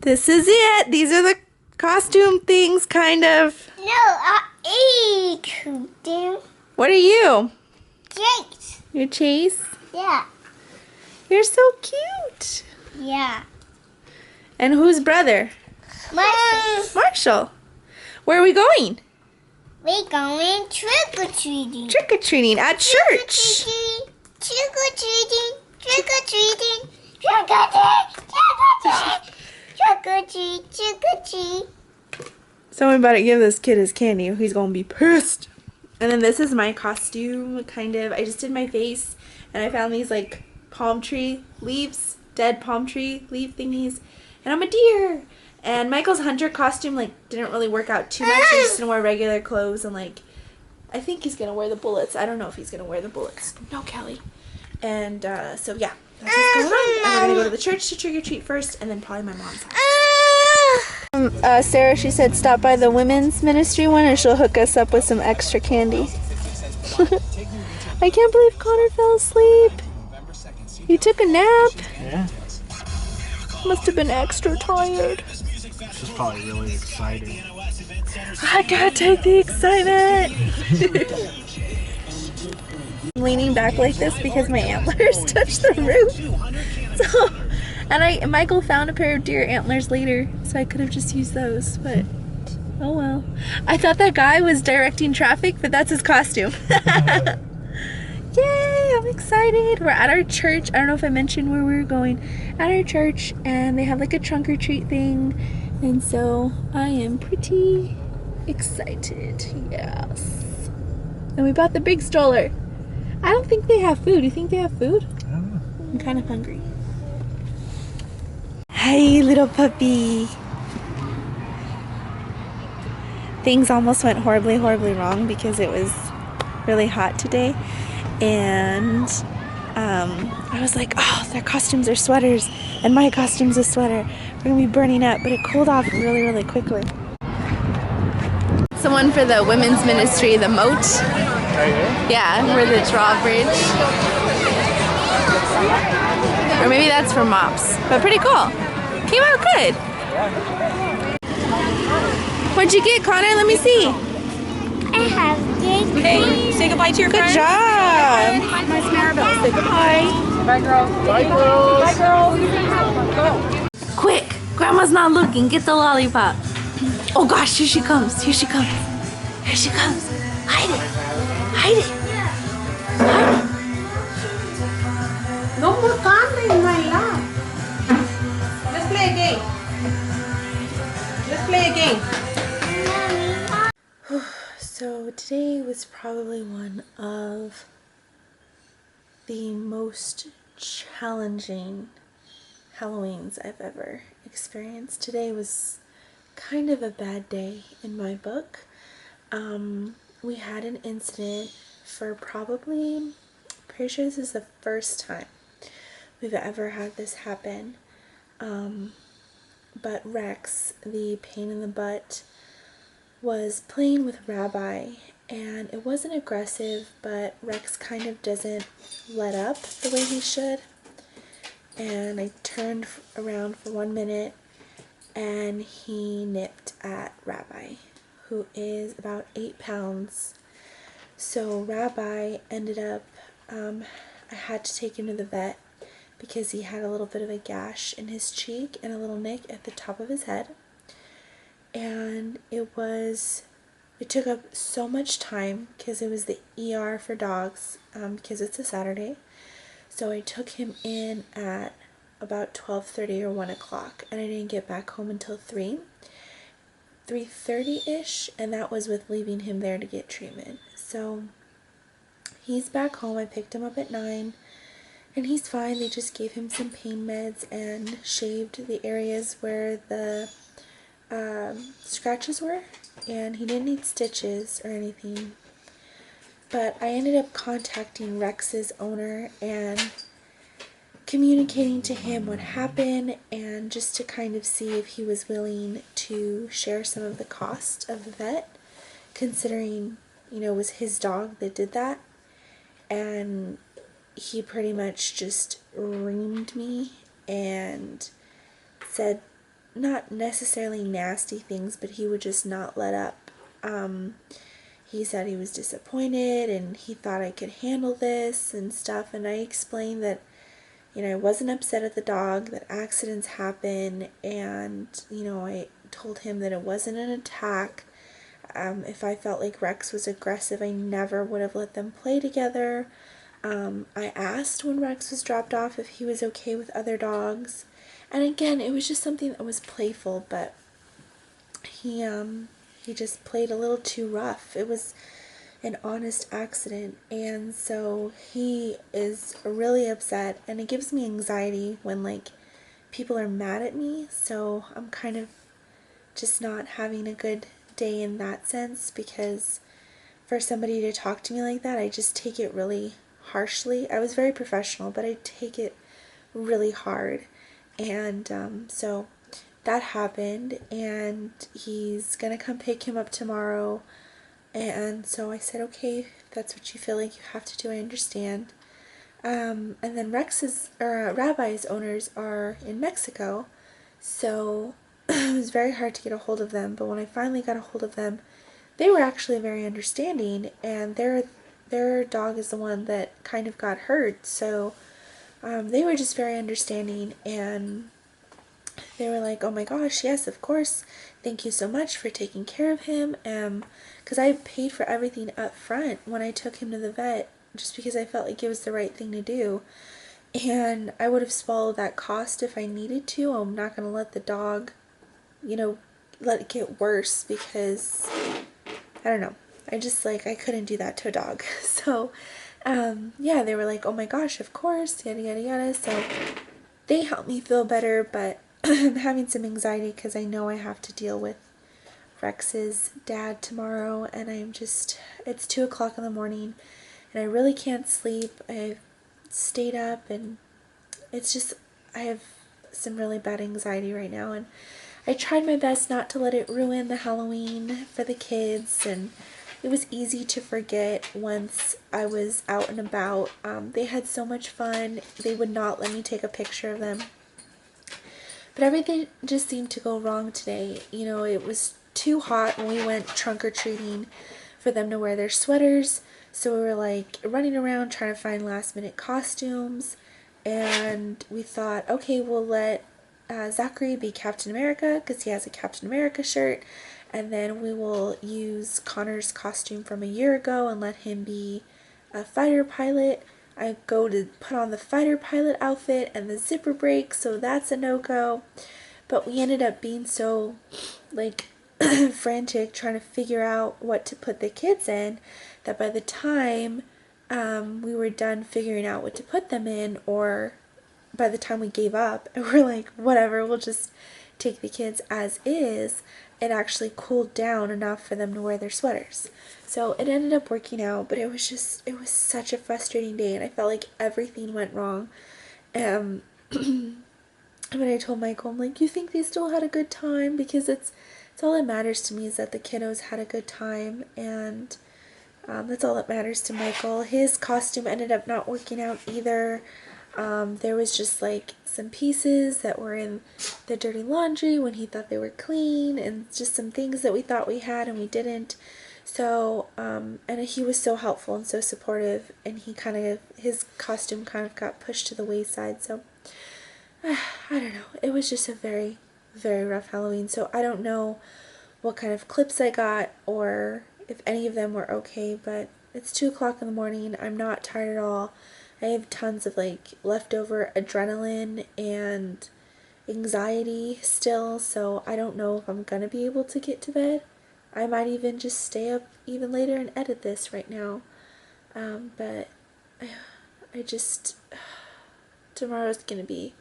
This is it. These are the costume things, kind of. No, I costume. What are you? Chase. You're Chase? Yeah. You're so cute. Yeah. And whose brother? Marshall. Marshall. Where are we going? We're going trick-or-treating. Trick-or-treating at church. Trick-or-treating. Trick-or-treating. Trick-or-treat. Trick-or-treat. Trick-or-treat. Trick-or-treat. Someone better give this kid his candy or he's going to be pissed. And then this is my costume, kind of. I just did my face and I found these like palm tree leaves, dead palm tree leaf thingies. And I'm a deer. And Michael's hunter costume like didn't really work out too much. He's just gonna wear regular clothes and like I think he's gonna wear the bullets. I don't know if he's gonna wear the bullets. No, Kelly. And so yeah, that's what's going on. And we're gonna go to the church to trick or treat first, and then probably my mom's house. Sarah, she said stop by the women's ministry one, and she'll hook us up with some extra candy. I can't believe Connor fell asleep. He took a nap. Yeah. Must have been extra tired. She's probably really excited. I can't take the excitement. I'm leaning back like this because my antlers touch the roof. So, and Michael found a pair of deer antlers later, so I could have just used those, but oh well. I thought that guy was directing traffic, but that's his costume. Yay, I'm excited. We're at our church. I don't know if I mentioned where we were going. At our church, and they have like a trunk or treat thing. And so I am pretty excited. Yes. And we bought the big stroller. I don't think they have food. Do you think they have food? I don't know. I'm kind of hungry. Hi, little puppy. Things almost went horribly, horribly wrong because it was really hot today. And I was like, oh, their costumes are sweaters and my costume's a sweater. We're gonna be burning up, but it cooled off really, really quickly. Someone for the women's ministry, the moat. Yeah, where the drawbridge. Or maybe that's for mops, but pretty cool. Came out good. What'd you get, Connor? Let me see. I have this. Hey, say goodbye to your Good friends. job. Miss Maribel, say goodbye. Bye, girls. Bye, girls. Bye, girls. Go. Quick, Grandma's not looking. Get the lollipop. Oh gosh, here she comes. Here she comes. Here she comes. Hide it. Hide it. Hide it. No more candy in my lap. Let's play a game. Let's play a game. So today was probably one of the most challenging Halloweens I've ever experienced. Today was kind of a bad day in my book. We had an incident for probably, pretty sure this is the first time we've ever had this happen. But Rex, the pain in the butt, was playing with Rabbi, and it wasn't aggressive, but Rex kind of doesn't let up the way he should. And I turned around for 1 minute and he nipped at Rabbi, who is about 8 pounds. So Rabbi ended up, I had to take him to the vet because he had a little bit of a gash in his cheek and a little nick at the top of his head. And it took up so much time because it was the ER for dogs, because it's a Saturday. So I took him in at about 12:30 or 1 o'clock, and I didn't get back home until 3:30-ish, and that was with leaving him there to get treatment. So he's back home. I picked him up at 9, and he's fine. They just gave him some pain meds and shaved the areas where the scratches were, and he didn't need stitches or anything. But I ended up contacting Rex's owner and communicating to him what happened, and just to kind of see if he was willing to share some of the cost of the vet, considering, you know, it was his dog that did that. And he pretty much just reamed me and said not necessarily nasty things, but he would just not let up. He said he was disappointed and he thought I could handle this and stuff, and I explained that, I wasn't upset at the dog, that accidents happen, and, I told him that it wasn't an attack. If I felt like Rex was aggressive, I never would have let them play together. I asked when Rex was dropped off if he was okay with other dogs. And again, it was just something that was playful, but he just played a little too rough. It was an honest accident, and so he is really upset, and it gives me anxiety when like people are mad at me. So I'm kind of just not having a good day in that sense, because for somebody to talk to me like that, I just take it really harshly. I was very professional, but I take it really hard. And so that happened, and he's gonna come pick him up tomorrow. And so I said, okay, if that's what you feel like you have to do, I understand. And then Rabbi's owners are in Mexico, so it was very hard to get a hold of them. But when I finally got a hold of them, they were actually very understanding, and their dog is the one that kind of got hurt. So they were just very understanding, and they were like, oh my gosh, yes, of course, thank you so much for taking care of him. Because I paid for everything up front when I took him to the vet, just because I felt like it was the right thing to do. And I would have swallowed that cost if I needed to. I'm not going to let the dog, let it get worse, because, I don't know. I couldn't do that to a dog. So, yeah, they were like, oh my gosh, of course, yada, yada, yada. So they helped me feel better, but I'm having some anxiety because I know I have to deal with Rex's dad tomorrow, and it's 2 o'clock in the morning, and I really can't sleep. I've stayed up, and I have some really bad anxiety right now, and I tried my best not to let it ruin the Halloween for the kids, and it was easy to forget once I was out and about. They had so much fun. They would not let me take a picture of them. But everything just seemed to go wrong today. It was too hot when we went trunk-or-treating for them to wear their sweaters. So we were like running around trying to find last-minute costumes. And we thought, okay, we'll let Zachary be Captain America because he has a Captain America shirt. And then we will use Connor's costume from a year ago and let him be a fighter pilot. I go to put on the fighter pilot outfit and the zipper breaks, so that's a no-go. But we ended up being so, frantic trying to figure out what to put the kids in that by the time we were done figuring out what to put them in, or by the time we gave up and we're like, whatever, we'll just take the kids as is, it actually cooled down enough for them to wear their sweaters. So it ended up working out, but it was such a frustrating day, and I felt like everything went wrong. When I told Michael, I'm like, you think they still had a good time? Because it's all that matters to me, is that the kiddos had a good time, and that's all that matters to Michael. His costume ended up not working out either. There was just some pieces that were in the dirty laundry when he thought they were clean, and just some things that we thought we had and we didn't. So, and he was so helpful and so supportive, and his costume kind of got pushed to the wayside. So, I don't know. It was just a very, very rough Halloween. So I don't know what kind of clips I got or if any of them were okay, but it's 2 o'clock in the morning. I'm not tired at all. I have tons of leftover adrenaline and anxiety still, so I don't know if I'm gonna be able to get to bed. I might even just stay up even later and edit this right now. But I just, tomorrow's gonna be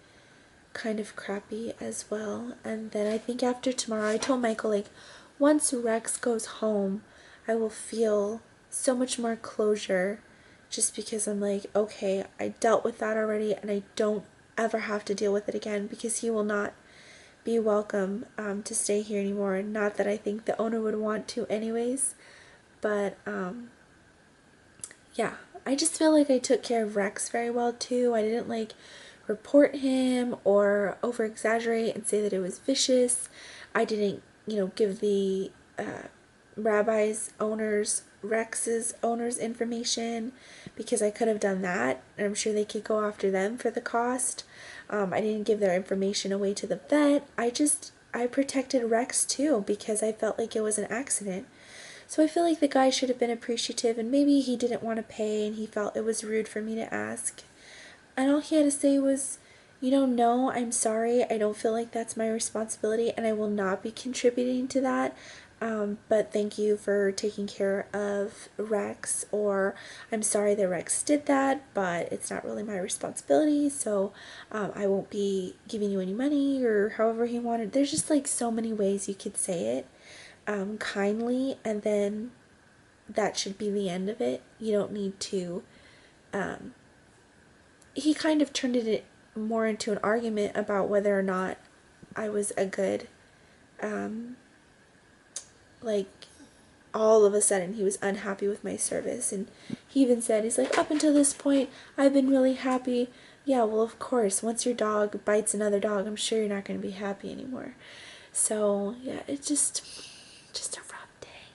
kind of crappy as well. And then I think after tomorrow, I told Michael, once Rex goes home, I will feel so much more closure, just because I'm like, okay, I dealt with that already, and I don't ever have to deal with it again, because he will not be welcome to stay here anymore. Not that I think the owner would want to anyways, but yeah, I just feel like I took care of Rex very well too. I didn't report him or over exaggerate and say that it was vicious. I didn't, give the Rex's owners information, because I could have done that, and I'm sure they could go after them for the cost. I didn't give their information away to the vet. I protected Rex too, because I felt like it was an accident. So I feel like the guy should have been appreciative, and maybe he didn't want to pay and he felt it was rude for me to ask. And all he had to say was, no, I'm sorry. I don't feel like that's my responsibility, and I will not be contributing to that. But thank you for taking care of Rex, or I'm sorry that Rex did that, but it's not really my responsibility, so I won't be giving you any money, or however he wanted. There's just like so many ways you could say it kindly, and then that should be the end of it. You don't need to. He kind of turned it more into an argument about whether or not I was a good like, all of a sudden he was unhappy with my service, and he even said, he's like, up until this point I've been really happy. Yeah, well, of course, once your dog bites another dog, I'm sure you're not going to be happy anymore. So yeah, it's just a rough day.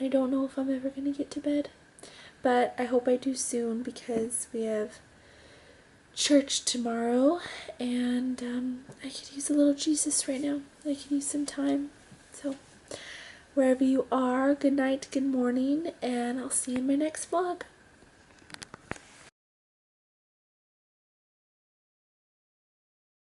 I don't know if I'm ever going to get to bed, but I hope I do soon, because we have church tomorrow, and I could use a little Jesus right now. I could use some time. So wherever you are, good night, good morning, and I'll see you in my next vlog.